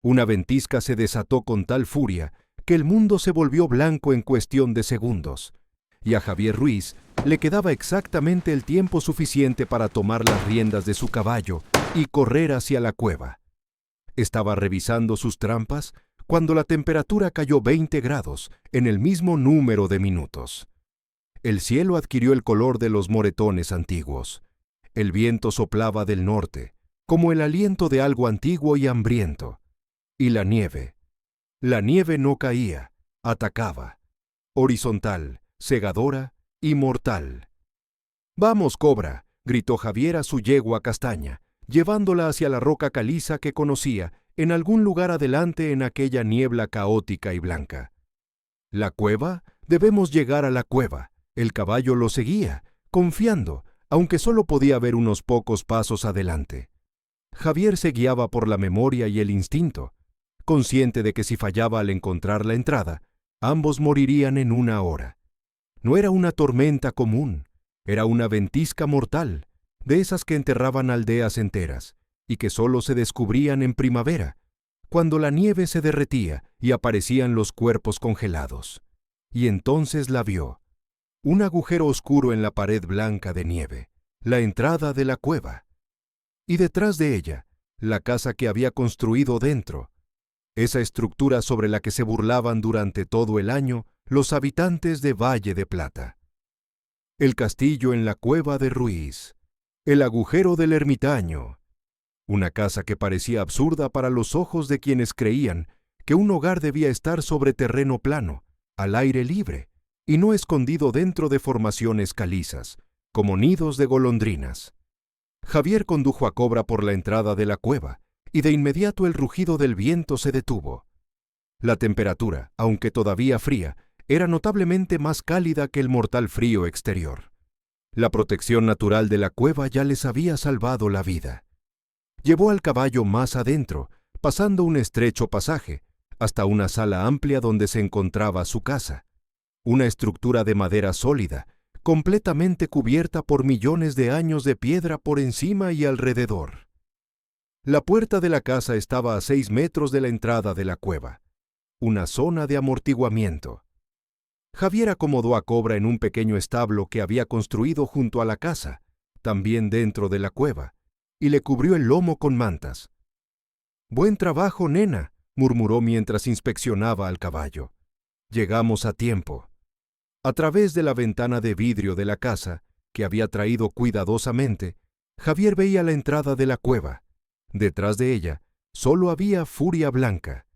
Una ventisca se desató con tal furia que el mundo se volvió blanco en cuestión de segundos, y a Javier Ruiz le quedaba exactamente el tiempo suficiente para tomar las riendas de su caballo y correr hacia la cueva. Estaba revisando sus trampas cuando la temperatura cayó 20 grados en el mismo número de minutos. El cielo adquirió el color de los moretones antiguos. El viento soplaba del norte, como el aliento de algo antiguo y hambriento. Y la nieve no caía, atacaba, horizontal, cegadora y mortal. «¡Vamos, Cobra!», gritó Javier a su yegua castaña, llevándola hacia la roca caliza que conocía en algún lugar adelante en aquella niebla caótica y blanca. «¿La cueva? Debemos llegar a la cueva». El caballo lo seguía, confiando, aunque solo podía ver unos pocos pasos adelante. Javier se guiaba por la memoria y el instinto, consciente de que si fallaba al encontrar la entrada, ambos morirían en una hora. No era una tormenta común, era una ventisca mortal, de esas que enterraban aldeas enteras, y que solo se descubrían en primavera, cuando la nieve se derretía y aparecían los cuerpos congelados. Y entonces la vio. Un agujero oscuro en la pared blanca de nieve, la entrada de la cueva. Y detrás de ella, la casa que había construido dentro, esa estructura sobre la que se burlaban durante todo el año los habitantes de Valle de Plata. El castillo en la cueva de Ruiz, el agujero del ermitaño, una casa que parecía absurda para los ojos de quienes creían que un hogar debía estar sobre terreno plano, al aire libre, y no escondido dentro de formaciones calizas, como nidos de golondrinas. Javier condujo a Cobra por la entrada de la cueva, y de inmediato el rugido del viento se detuvo. La temperatura, aunque todavía fría, era notablemente más cálida que el mortal frío exterior. La protección natural de la cueva ya les había salvado la vida. Llevó al caballo más adentro, pasando un estrecho pasaje, hasta una sala amplia donde se encontraba su casa. Una estructura de madera sólida, completamente cubierta por millones de años de piedra por encima y alrededor. La puerta de la casa estaba a 6 metros de la entrada de la cueva, una zona de amortiguamiento. Javier acomodó a Cobra en un pequeño establo que había construido junto a la casa, también dentro de la cueva, y le cubrió el lomo con mantas. «Buen trabajo, nena», murmuró mientras inspeccionaba al caballo. «Llegamos a tiempo». A través de la ventana de vidrio de la casa, que había traído cuidadosamente, Javier veía la entrada de la cueva. Detrás de ella, solo había furia blanca,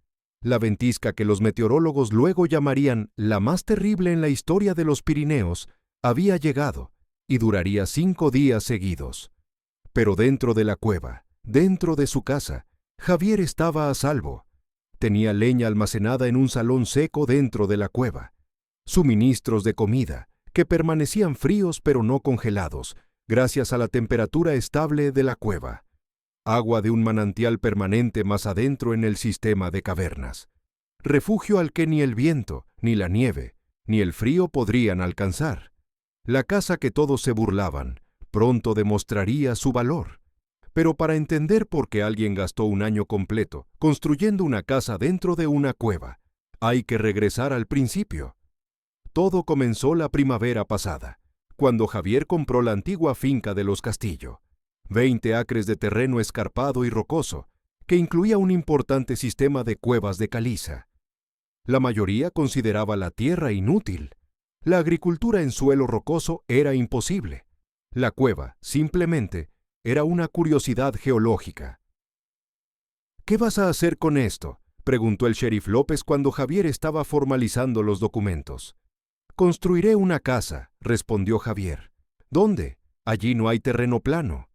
la ventisca que los meteorólogos luego llamarían la más terrible en la historia de los Pirineos, había llegado y duraría 5 días seguidos. Pero dentro de la cueva, dentro de su casa, Javier estaba a salvo. Tenía leña almacenada en un salón seco dentro de la cueva, suministros de comida, que permanecían fríos pero no congelados, gracias a la temperatura estable de la cueva. Agua de un manantial permanente más adentro en el sistema de cavernas. Refugio al que ni el viento, ni la nieve, ni el frío podrían alcanzar. La casa que todos se burlaban, pronto demostraría su valor. Pero para entender por qué alguien gastó un año completo construyendo una casa dentro de una cueva, hay que regresar al principio. Todo comenzó la primavera pasada, cuando Javier compró la antigua finca de los Castillo, 20 acres de terreno escarpado y rocoso, que incluía un importante sistema de cuevas de caliza. La mayoría consideraba la tierra inútil. La agricultura en suelo rocoso era imposible. La cueva, simplemente, era una curiosidad geológica. «¿Qué vas a hacer con esto?», preguntó el sheriff López cuando Javier estaba formalizando los documentos. «Construiré una casa», respondió Javier. «¿Dónde? Allí no hay terreno plano».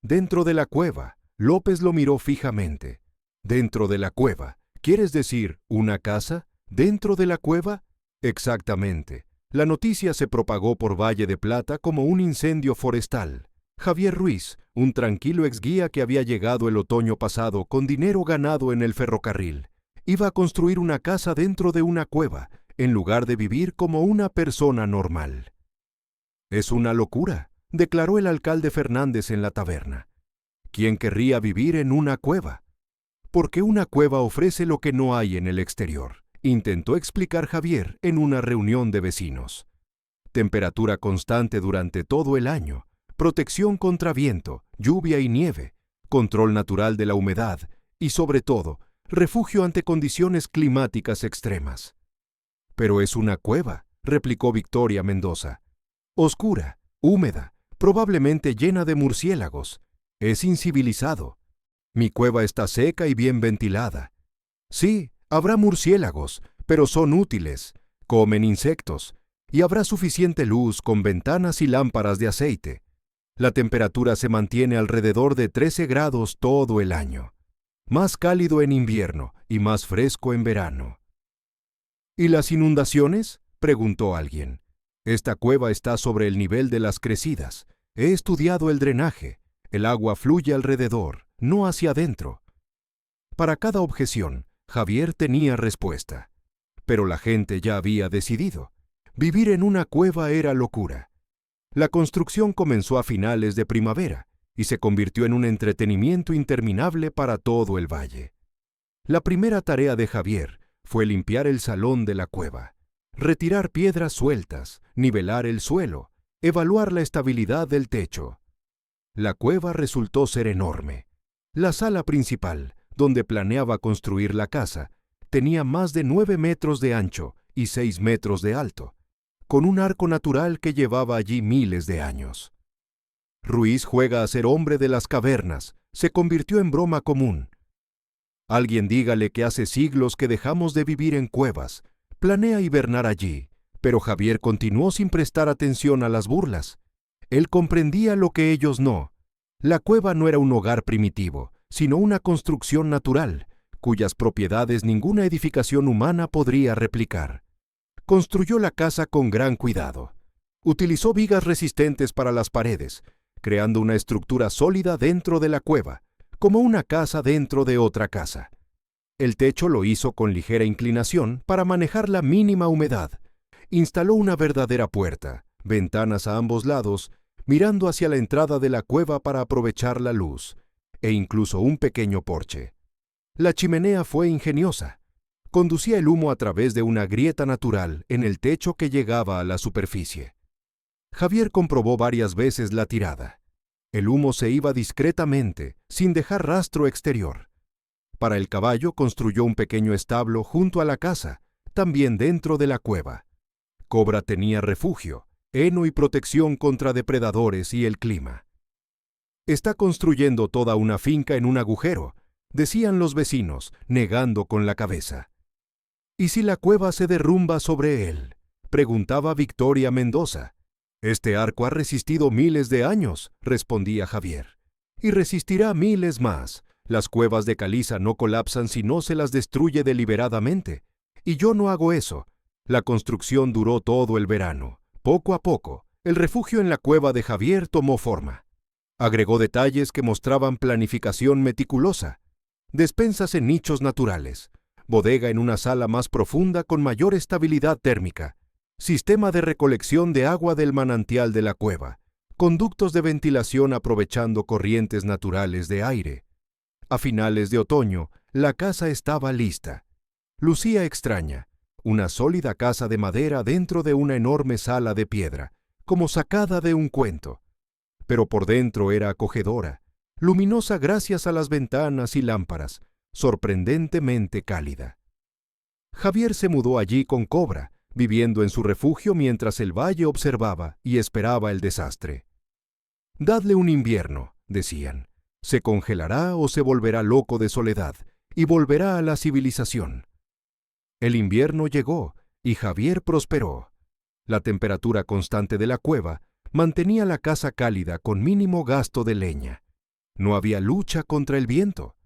«Dentro de la cueva». López lo miró fijamente. «¿Dentro de la cueva? ¿Quieres decir una casa? ¿Dentro de la cueva?» «Exactamente». La noticia se propagó por Valle de Plata como un incendio forestal. Javier Ruiz, un tranquilo exguía que había llegado el otoño pasado con dinero ganado en el ferrocarril, iba a construir una casa dentro de una cueva, en lugar de vivir como una persona normal. «Es una locura», declaró el alcalde Fernández en la taberna. «¿Quién querría vivir en una cueva?». Porque una cueva ofrece lo que no hay en el exterior, intentó explicar Javier en una reunión de vecinos. Temperatura constante durante todo el año, protección contra viento, lluvia y nieve, control natural de la humedad y, sobre todo, refugio ante condiciones climáticas extremas. «Pero es una cueva», replicó Victoria Mendoza. «Oscura, húmeda, probablemente llena de murciélagos. Es incivilizado. Mi cueva está seca y bien ventilada. Sí, habrá murciélagos, pero son útiles, comen insectos, y habrá suficiente luz con ventanas y lámparas de aceite. La temperatura se mantiene alrededor de 13 grados todo el año, más cálido en invierno y más fresco en verano». «¿Y las inundaciones?», preguntó alguien. «Esta cueva está sobre el nivel de las crecidas. He estudiado el drenaje. El agua fluye alrededor, no hacia adentro». Para cada objeción, Javier tenía respuesta. Pero la gente ya había decidido. Vivir en una cueva era locura. La construcción comenzó a finales de primavera y se convirtió en un entretenimiento interminable para todo el valle. La primera tarea de Javier fue limpiar el salón de la cueva, retirar piedras sueltas, nivelar el suelo, evaluar la estabilidad del techo. La cueva resultó ser enorme. La sala principal, donde planeaba construir la casa, tenía más de 9 metros de ancho y 6 metros de alto, con un arco natural que llevaba allí miles de años. Ruiz juega a ser hombre de las cavernas, se convirtió en broma común. Alguien dígale que hace siglos que dejamos de vivir en cuevas, planea hibernar allí, pero Javier continuó sin prestar atención a las burlas. Él comprendía lo que ellos no. La cueva no era un hogar primitivo, sino una construcción natural, cuyas propiedades ninguna edificación humana podría replicar. Construyó la casa con gran cuidado. Utilizó vigas resistentes para las paredes, creando una estructura sólida dentro de la cueva, como una casa dentro de otra casa. El techo lo hizo con ligera inclinación para manejar la mínima humedad. Instaló una verdadera puerta, ventanas a ambos lados, mirando hacia la entrada de la cueva para aprovechar la luz, e incluso un pequeño porche. La chimenea fue ingeniosa. Conducía el humo a través de una grieta natural en el techo que llegaba a la superficie. Javier comprobó varias veces la tirada. El humo se iba discretamente, sin dejar rastro exterior. Para el caballo construyó un pequeño establo junto a la casa, también dentro de la cueva. Cobra tenía refugio, heno y protección contra depredadores y el clima. «Está construyendo toda una finca en un agujero», decían los vecinos, negando con la cabeza. «¿Y si la cueva se derrumba sobre él?», preguntaba Victoria Mendoza. «Este arco ha resistido miles de años», respondía Javier. «Y resistirá miles más. Las cuevas de caliza no colapsan si no se las destruye deliberadamente. Y yo no hago eso». La construcción duró todo el verano. Poco a poco, el refugio en la cueva de Javier tomó forma. Agregó detalles que mostraban planificación meticulosa. Despensas en nichos naturales, bodega en una sala más profunda con mayor estabilidad térmica, sistema de recolección de agua del manantial de la cueva, conductos de ventilación aprovechando corrientes naturales de aire. A finales de otoño, la casa estaba lista. Lucía extraña, una sólida casa de madera dentro de una enorme sala de piedra, como sacada de un cuento. Pero por dentro era acogedora, luminosa gracias a las ventanas y lámparas, sorprendentemente cálida. Javier se mudó allí con Cobra, viviendo en su refugio mientras el valle observaba y esperaba el desastre. «Dadle un invierno», decían. «Se congelará o se volverá loco de soledad y volverá a la civilización». El invierno llegó y Javier prosperó. La temperatura constante de la cueva mantenía la casa cálida con mínimo gasto de leña. No había lucha contra el viento.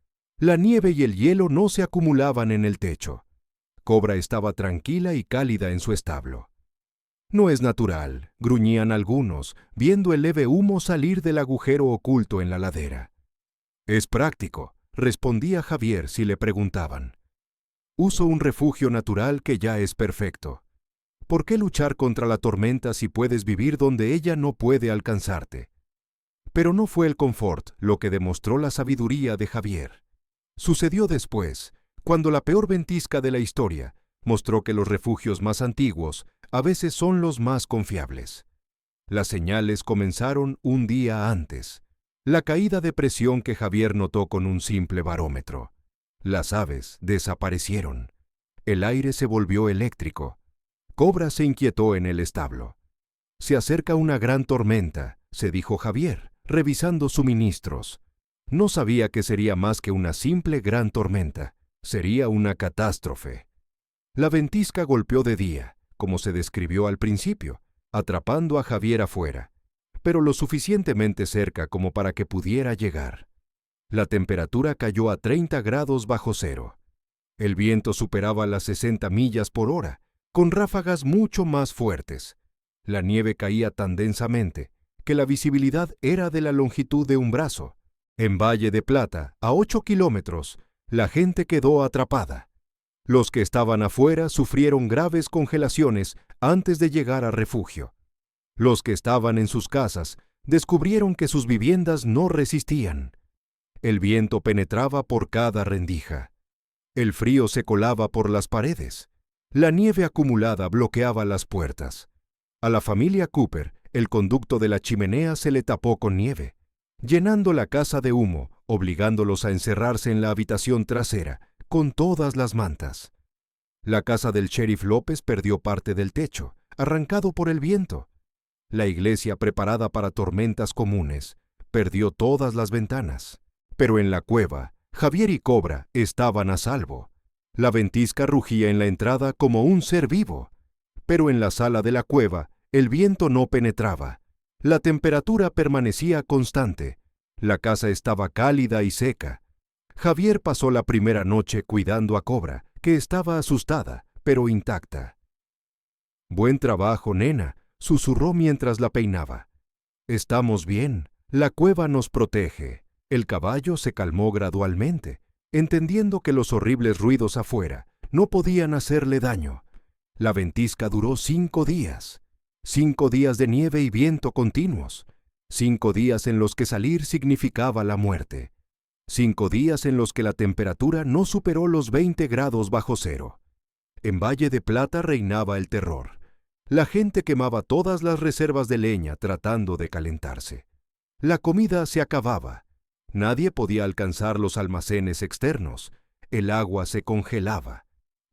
La nieve y el hielo no se acumulaban en el techo. Cobra estaba tranquila y cálida en su establo. «No es natural», gruñían algunos, viendo el leve humo salir del agujero oculto en la ladera. «Es práctico», respondía Javier si le preguntaban. «Uso un refugio natural que ya es perfecto. ¿Por qué luchar contra la tormenta si puedes vivir donde ella no puede alcanzarte?» Pero no fue el confort lo que demostró la sabiduría de Javier. Sucedió después, cuando la peor ventisca de la historia mostró que los refugios más antiguos a veces son los más confiables. Las señales comenzaron un día antes. La caída de presión que Javier notó con un simple barómetro. Las aves desaparecieron. El aire se volvió eléctrico. Cobra se inquietó en el establo. Se acerca una gran tormenta, se dijo Javier, revisando suministros. No sabía que sería más que una simple gran tormenta. Sería una catástrofe. La ventisca golpeó de día, como se describió al principio, atrapando a Javier afuera, pero lo suficientemente cerca como para que pudiera llegar. La temperatura cayó a 30 grados bajo cero. El viento superaba las 60 millas por hora, con ráfagas mucho más fuertes. La nieve caía tan densamente que la visibilidad era de la longitud de un brazo. En Valle de Plata, a 8 kilómetros, la gente quedó atrapada. Los que estaban afuera sufrieron graves congelaciones antes de llegar a refugio. Los que estaban en sus casas descubrieron que sus viviendas no resistían. El viento penetraba por cada rendija. El frío se colaba por las paredes. La nieve acumulada bloqueaba las puertas. A la familia Cooper, el conducto de la chimenea se le tapó con nieve, llenando la casa de humo, obligándolos a encerrarse en la habitación trasera, con todas las mantas. La casa del sheriff López perdió parte del techo, arrancado por el viento. La iglesia, preparada para tormentas comunes, perdió todas las ventanas. Pero en la cueva, Javier y Cobra estaban a salvo. La ventisca rugía en la entrada como un ser vivo. Pero en la sala de la cueva, el viento no penetraba. La temperatura permanecía constante. La casa estaba cálida y seca. Javier pasó la primera noche cuidando a Cobra, que estaba asustada, pero intacta. «Buen trabajo, nena», susurró mientras la peinaba. «Estamos bien, la cueva nos protege». El caballo se calmó gradualmente, entendiendo que los horribles ruidos afuera no podían hacerle daño. La ventisca duró 5 días. 5 días de nieve y viento continuos. 5 días en los que salir significaba la muerte. 5 días en los que la temperatura no superó los 20 grados bajo cero. En Valle de Plata reinaba el terror. La gente quemaba todas las reservas de leña tratando de calentarse. La comida se acababa. Nadie podía alcanzar los almacenes externos. El agua se congelaba.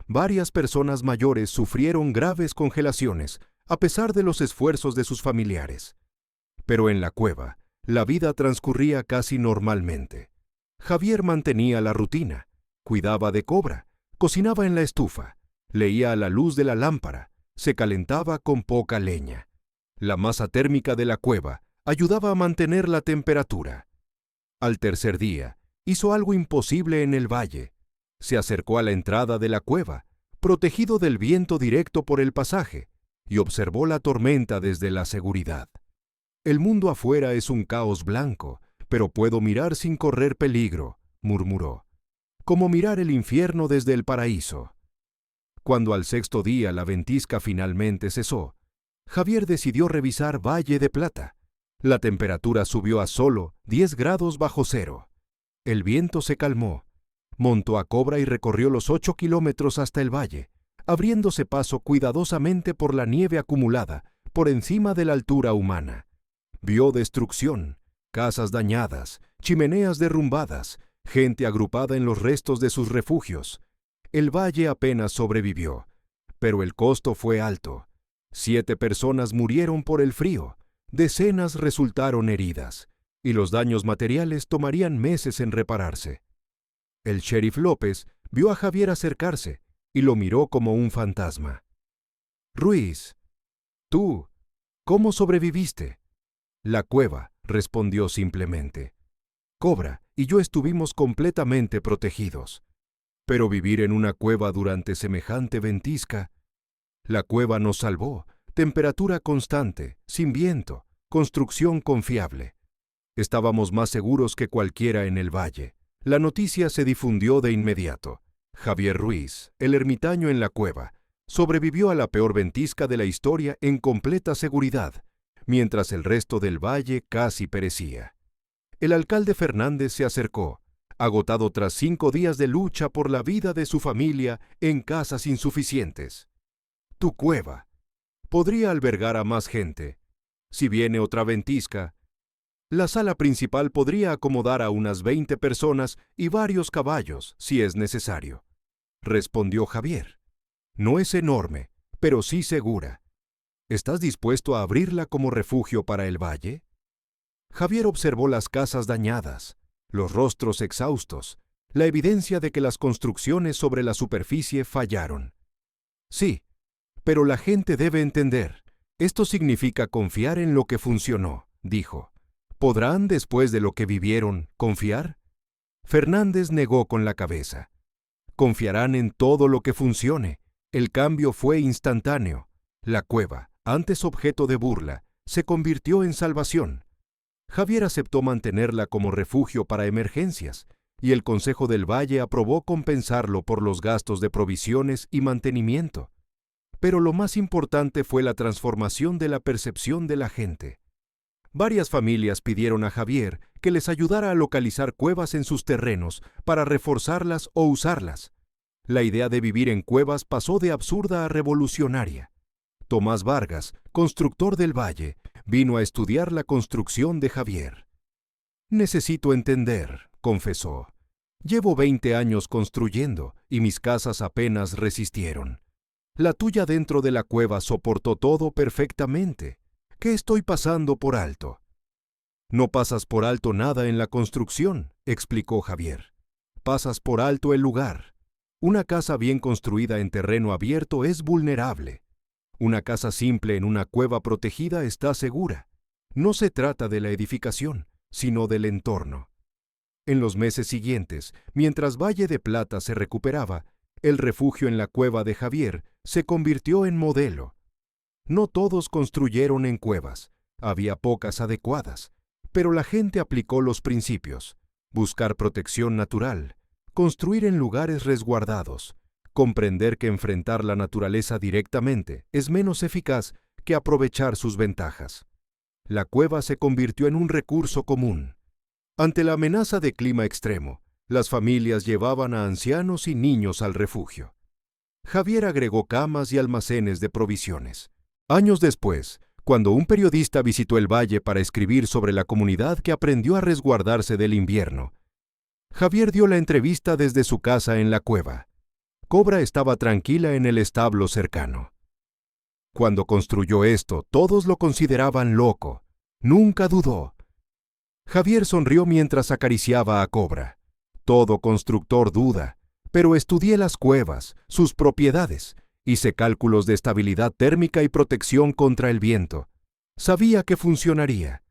Varias personas mayores sufrieron graves congelaciones, a pesar de los esfuerzos de sus familiares. Pero en la cueva, la vida transcurría casi normalmente. Javier mantenía la rutina, cuidaba de Cobra, cocinaba en la estufa, leía a la luz de la lámpara, se calentaba con poca leña. La masa térmica de la cueva ayudaba a mantener la temperatura. Al tercer día, hizo algo imposible en el valle. Se acercó a la entrada de la cueva, protegido del viento directo por el pasaje, y observó la tormenta desde la seguridad. «El mundo afuera es un caos blanco, pero puedo mirar sin correr peligro», murmuró, «como mirar el infierno desde el paraíso». Cuando al 6º día la ventisca finalmente cesó, Javier decidió revisar Valle de Plata. La temperatura subió a solo 10 grados bajo cero. El viento se calmó. Montó a Cobra y recorrió los 8 kilómetros hasta el valle, abriéndose paso cuidadosamente por la nieve acumulada por encima de la altura humana. Vio destrucción, casas dañadas, chimeneas derrumbadas, gente agrupada en los restos de sus refugios. El valle apenas sobrevivió, pero el costo fue alto. 7 personas murieron por el frío, decenas resultaron heridas, y los daños materiales tomarían meses en repararse. El sheriff López vio a Javier acercarse y lo miró como un fantasma. «Ruiz, tú, ¿cómo sobreviviste?» «La cueva», respondió simplemente. «Cobra y yo estuvimos completamente protegidos. Pero vivir en una cueva durante semejante ventisca...» «La cueva nos salvó, temperatura constante, sin viento, construcción confiable. Estábamos más seguros que cualquiera en el valle». La noticia se difundió de inmediato. Javier Ruiz, el ermitaño en la cueva, sobrevivió a la peor ventisca de la historia en completa seguridad, mientras el resto del valle casi perecía. El alcalde Fernández se acercó, agotado tras 5 días de lucha por la vida de su familia en casas insuficientes. Tu cueva podría albergar a más gente. Si viene otra ventisca, la sala principal podría acomodar a unas 20 personas y varios caballos, si es necesario, respondió Javier. No es enorme, pero sí segura. ¿Estás dispuesto a abrirla como refugio para el valle? Javier observó las casas dañadas, los rostros exhaustos, la evidencia de que las construcciones sobre la superficie fallaron. Sí, pero la gente debe entender. Esto significa confiar en lo que funcionó, dijo. ¿Podrán, después de lo que vivieron, confiar? Fernández negó con la cabeza. Confiarán en todo lo que funcione. El cambio fue instantáneo. La cueva, antes objeto de burla, se convirtió en salvación. Javier aceptó mantenerla como refugio para emergencias, y el Consejo del Valle aprobó compensarlo por los gastos de provisiones y mantenimiento. Pero lo más importante fue la transformación de la percepción de la gente. Varias familias pidieron a Javier que les ayudara a localizar cuevas en sus terrenos para reforzarlas o usarlas. La idea de vivir en cuevas pasó de absurda a revolucionaria. Tomás Vargas, constructor del Valle, vino a estudiar la construcción de Javier. Necesito entender, confesó. Llevo 20 años construyendo y mis casas apenas resistieron. La tuya dentro de la cueva soportó todo perfectamente. ¿Qué estoy pasando por alto? No pasas por alto nada en la construcción, explicó Javier. Pasas por alto el lugar. Una casa bien construida en terreno abierto es vulnerable. Una casa simple en una cueva protegida está segura. No se trata de la edificación, sino del entorno. En los meses siguientes, mientras Valle de Plata se recuperaba, el refugio en la cueva de Javier se convirtió en modelo. No todos construyeron en cuevas, había pocas adecuadas, pero la gente aplicó los principios: buscar protección natural, construir en lugares resguardados, comprender que enfrentar la naturaleza directamente es menos eficaz que aprovechar sus ventajas. La cueva se convirtió en un recurso común. Ante la amenaza de clima extremo, las familias llevaban a ancianos y niños al refugio. Javier agregó camas y almacenes de provisiones. Años después, cuando un periodista visitó el valle para escribir sobre la comunidad que aprendió a resguardarse del invierno, Javier dio la entrevista desde su casa en la cueva. Cobra estaba tranquila en el establo cercano. Cuando construyó esto, todos lo consideraban loco. Nunca dudó. Javier sonrió mientras acariciaba a Cobra. Todo constructor duda, pero estudié las cuevas, sus propiedades. Hice cálculos de estabilidad térmica y protección contra el viento. Sabía que funcionaría.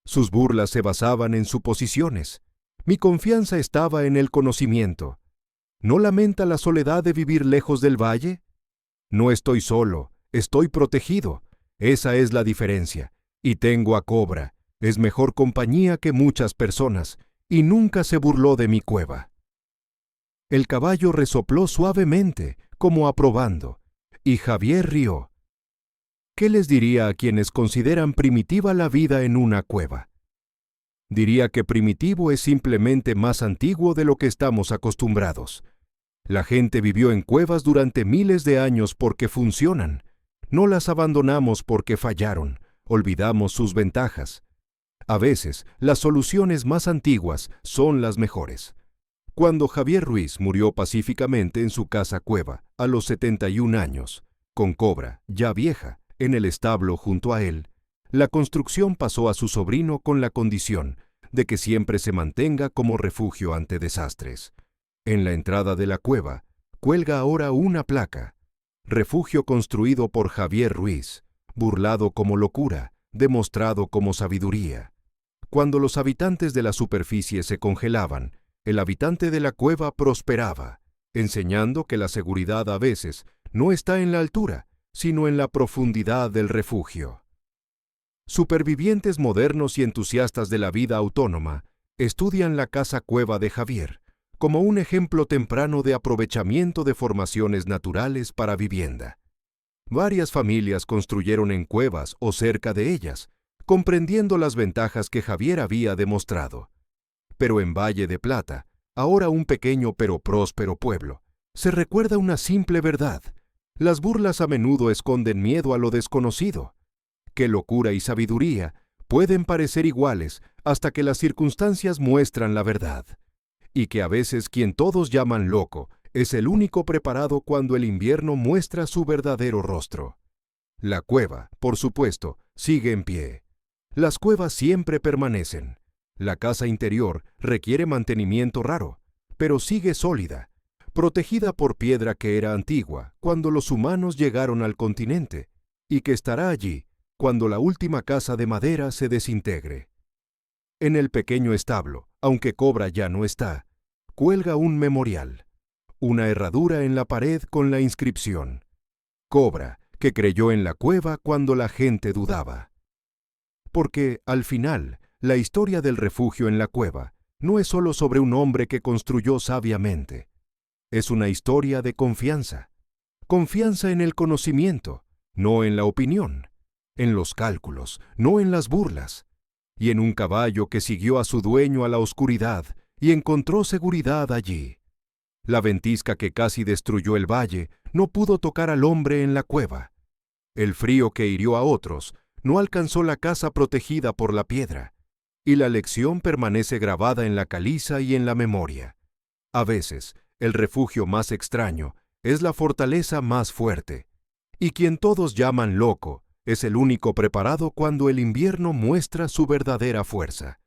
Sus burlas se basaban en suposiciones. Mi confianza estaba en el conocimiento. ¿No lamenta la soledad de vivir lejos del valle? No estoy solo, estoy protegido. Esa es la diferencia. Y tengo a Cobra. Es mejor compañía que muchas personas, y nunca se burló de mi cueva. El caballo resopló suavemente, como aprobando, y Javier rió. ¿Qué les diría a quienes consideran primitiva la vida en una cueva? Diría que primitivo es simplemente más antiguo de lo que estamos acostumbrados. La gente vivió en cuevas durante miles de años porque funcionan. No las abandonamos porque fallaron, olvidamos sus ventajas. A veces, las soluciones más antiguas son las mejores. Cuando Javier Ruiz murió pacíficamente en su casa cueva, a los 71 años, con Cobra, ya vieja, en el establo junto a él, la construcción pasó a su sobrino con la condición de que siempre se mantenga como refugio ante desastres. En la entrada de la cueva, cuelga ahora una placa: refugio construido por Javier Ruiz, burlado como locura, demostrado como sabiduría. Cuando los habitantes de la superficie se congelaban, el habitante de la cueva prosperaba, enseñando que la seguridad a veces no está en la altura, sino en la profundidad del refugio. Supervivientes modernos y entusiastas de la vida autónoma estudian la casa cueva de Javier como un ejemplo temprano de aprovechamiento de formaciones naturales para vivienda. Varias familias construyeron en cuevas o cerca de ellas, comprendiendo las ventajas que Javier había demostrado. Pero en Valle de Plata, ahora un pequeño pero próspero pueblo, se recuerda una simple verdad. Las burlas a menudo esconden miedo a lo desconocido. Que locura y sabiduría pueden parecer iguales hasta que las circunstancias muestran la verdad. Y que a veces quien todos llaman loco es el único preparado cuando el invierno muestra su verdadero rostro. La cueva, por supuesto, sigue en pie. Las cuevas siempre permanecen. La casa interior requiere mantenimiento raro, pero sigue sólida, protegida por piedra que era antigua cuando los humanos llegaron al continente, y que estará allí cuando la última casa de madera se desintegre. En el pequeño establo, aunque Cobra ya no está, cuelga un memorial, una herradura en la pared con la inscripción: Cobra, que creyó en la cueva cuando la gente dudaba. Porque, al final, la historia del refugio en la cueva no es solo sobre un hombre que construyó sabiamente. Es una historia de confianza. Confianza en el conocimiento, no en la opinión. En los cálculos, no en las burlas. Y en un caballo que siguió a su dueño a la oscuridad y encontró seguridad allí. La ventisca que casi destruyó el valle no pudo tocar al hombre en la cueva. El frío que hirió a otros no alcanzó la casa protegida por la piedra. Y la lección permanece grabada en la caliza y en la memoria. A veces, el refugio más extraño es la fortaleza más fuerte. Y quien todos llaman loco es el único preparado cuando el invierno muestra su verdadera fuerza.